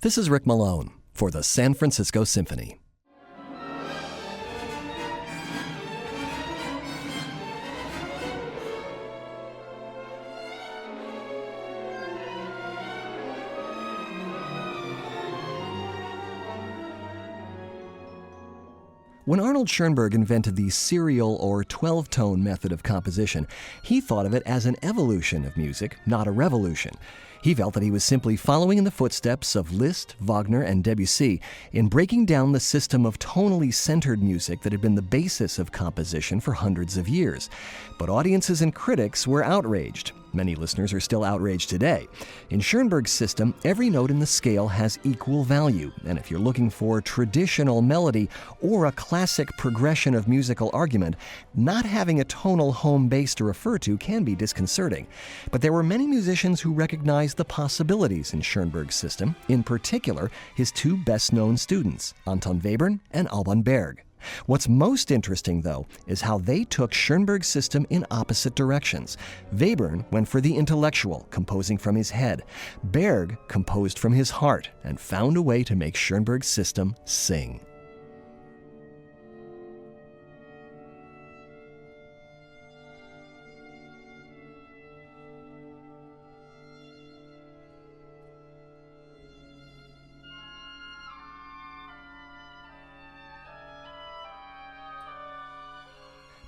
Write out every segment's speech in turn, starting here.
This is Rick Malone for the San Francisco Symphony. When Arnold Schoenberg invented the serial or 12-tone method of composition, he thought of it as an evolution of music, not a revolution. He felt that he was simply following in the footsteps of Liszt, Wagner, and Debussy in breaking down the system of tonally centered music that had been the basis of composition for hundreds of years. But audiences and critics were outraged. Many listeners are still outraged today. In Schoenberg's system, every note in the scale has equal value, and if you're looking for traditional melody or a classic progression of musical argument, not having a tonal home base to refer to can be disconcerting. But there were many musicians who recognized the possibilities in Schoenberg's system, in particular his two best-known students, Anton Webern and Alban Berg. What's most interesting, though, is how they took Schoenberg's system in opposite directions. Webern went for the intellectual, composing from his head. Berg composed from his heart and found a way to make Schoenberg's system sing.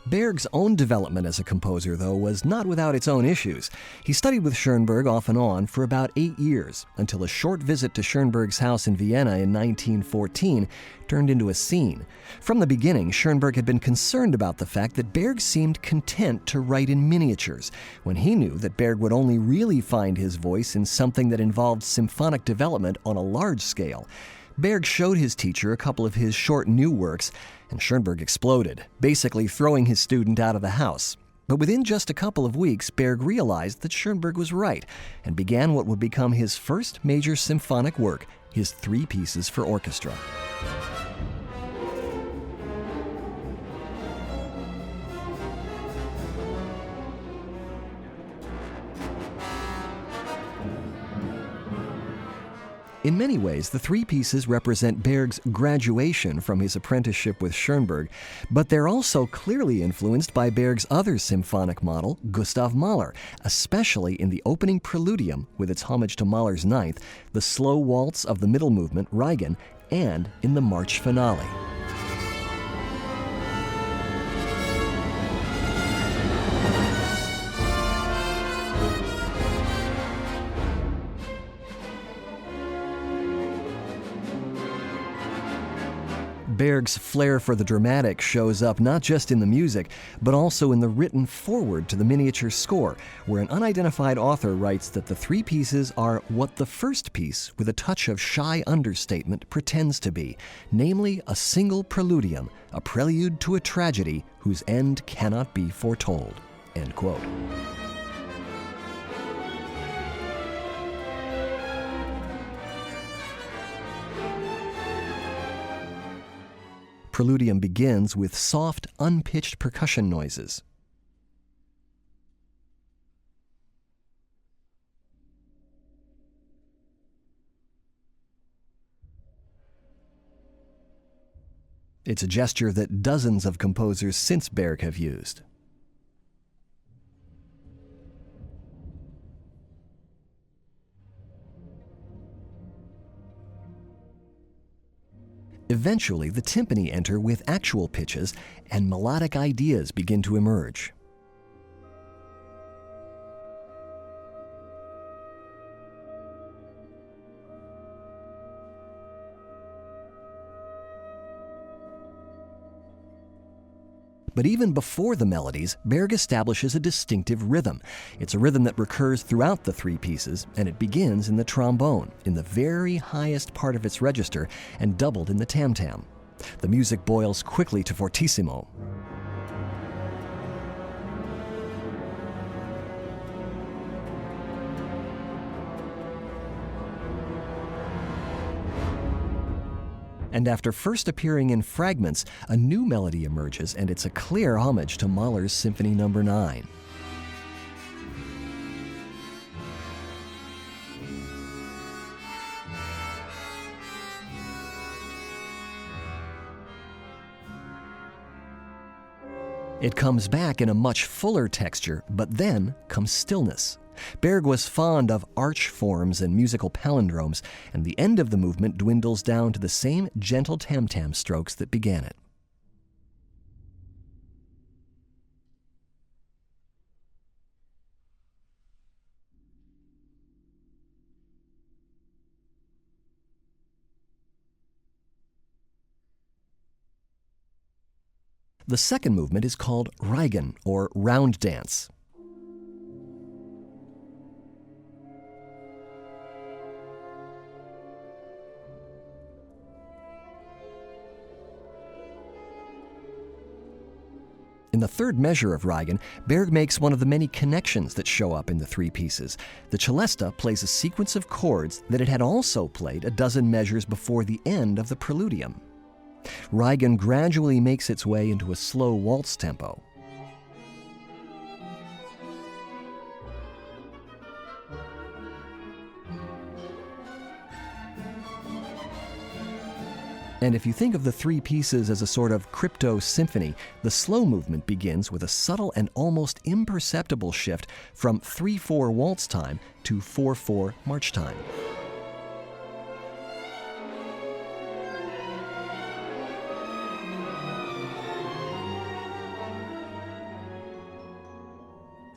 Berg's own development as a composer, though, was not without its own issues. He studied with Schoenberg off and on for about 8 years, until a short visit to Schoenberg's house in Vienna in 1914 turned into a scene. From the beginning, Schoenberg had been concerned about the fact that Berg seemed content to write in miniatures, when he knew that Berg would only really find his voice in something that involved symphonic development on a large scale. Berg showed his teacher a couple of his short new works, and Schoenberg exploded, basically throwing his student out of the house. But within just a couple of weeks, Berg realized that Schoenberg was right, and began what would become his first major symphonic work, his 3 pieces for orchestra. In many ways, the 3 pieces represent Berg's graduation from his apprenticeship with Schoenberg, but they're also clearly influenced by Berg's other symphonic model, Gustav Mahler, especially in the opening Praeludium with its homage to Mahler's Ninth, the slow waltz of the middle movement, Reigen, and in the March finale. Berg's flair for the dramatic shows up not just in the music, but also in the written foreword to the miniature score, where an unidentified author writes that the 3 pieces are what the first piece, with a touch of shy understatement, pretends to be, namely a single preludium, a prelude to a tragedy whose end cannot be foretold. End quote. Praeludium begins with soft, unpitched percussion noises. It's a gesture that dozens of composers since Berg have used. Eventually, the timpani enter with actual pitches, and melodic ideas begin to emerge. But even before the melodies, Berg establishes a distinctive rhythm. It's a rhythm that recurs throughout the 3 pieces, and it begins in the trombone, in the very highest part of its register, and doubled in the tam-tam. The music boils quickly to fortissimo. And after first appearing in fragments, a new melody emerges, and it's a clear homage to Mahler's Symphony No. 9. It comes back in a much fuller texture, but then comes stillness. Berg was fond of arch forms and musical palindromes, and the end of the movement dwindles down to the same gentle tam-tam strokes that began it. The second movement is called Reigen, or round dance. In the third measure of Reigen, Berg makes one of the many connections that show up in the three pieces. The celesta plays a sequence of chords that it had also played a dozen measures before the end of the Praeludium. Reigen gradually makes its way into a slow waltz tempo. And if you think of the three pieces as a sort of crypto-symphony, the slow movement begins with a subtle and almost imperceptible shift from 3/4 waltz time to 4/4 march time.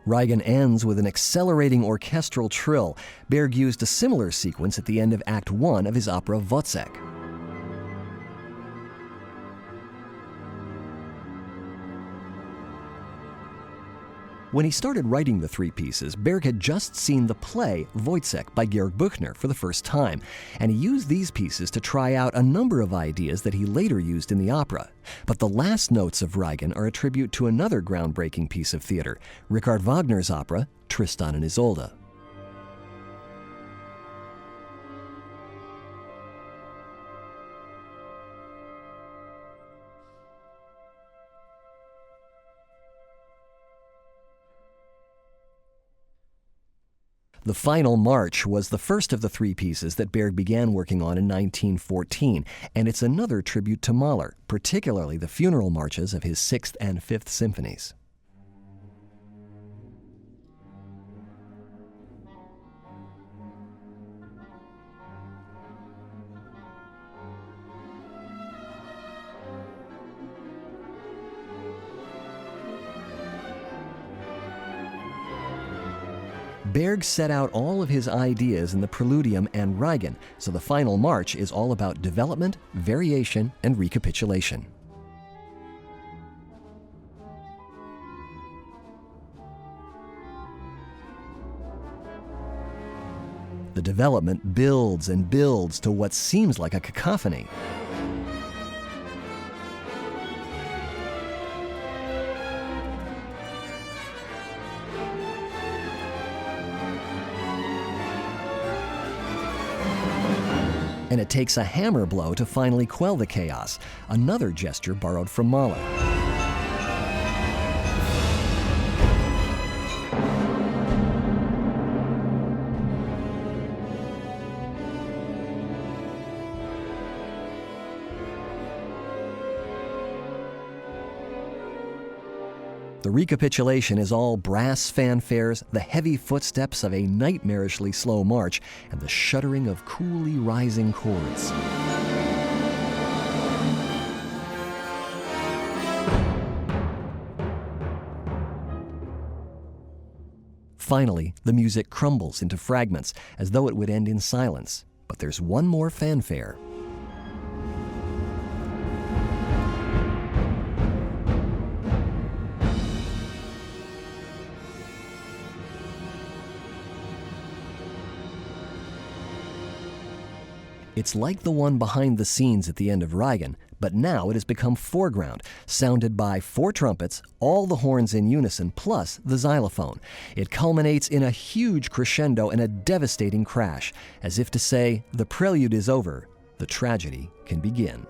Reigen ends with an accelerating orchestral trill. Berg used a similar sequence at the end of Act 1 of his opera Wozzeck. When he started writing the three pieces, Berg had just seen the play Wojciech by Georg Büchner for the first time, and he used these pieces to try out a number of ideas that he later used in the opera. But the last notes of Reigen are a tribute to another groundbreaking piece of theater, Richard Wagner's opera, Tristan and Isolde. The final march was the first of the three pieces that Berg began working on in 1914, and it's another tribute to Mahler, particularly the funeral marches of his 6th and 5th symphonies. Berg set out all of his ideas in the Praeludium and Reigen, so the final march is all about development, variation, and recapitulation. The development builds and builds to what seems like a cacophony. And it takes a hammer blow to finally quell the chaos, another gesture borrowed from Mahler. The recapitulation is all brass fanfares, the heavy footsteps of a nightmarishly slow march, and the shuddering of coolly rising chords. Finally, the music crumbles into fragments, as though it would end in silence. But there's one more fanfare. It's like the one behind the scenes at the end of Reigen, but now it has become foreground, sounded by 4 trumpets, all the horns in unison, plus the xylophone. It culminates in a huge crescendo and a devastating crash, as if to say, the prelude is over, the tragedy can begin.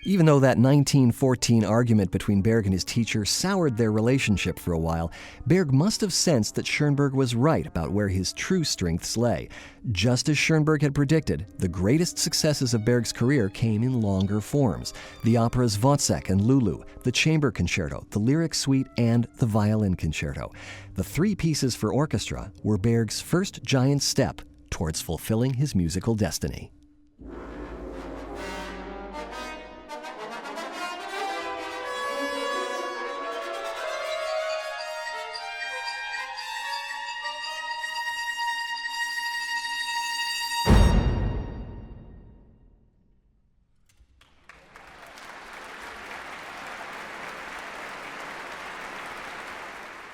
Even though that 1914 argument between Berg and his teacher soured their relationship for a while, Berg must have sensed that Schoenberg was right about where his true strengths lay. Just as Schoenberg had predicted, the greatest successes of Berg's career came in longer forms. The operas Wozzeck and Lulu, the chamber concerto, the lyric suite, and the violin concerto. The three pieces for orchestra were Berg's first giant step towards fulfilling his musical destiny.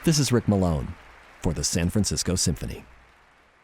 This is Rick Malone for the San Francisco Symphony.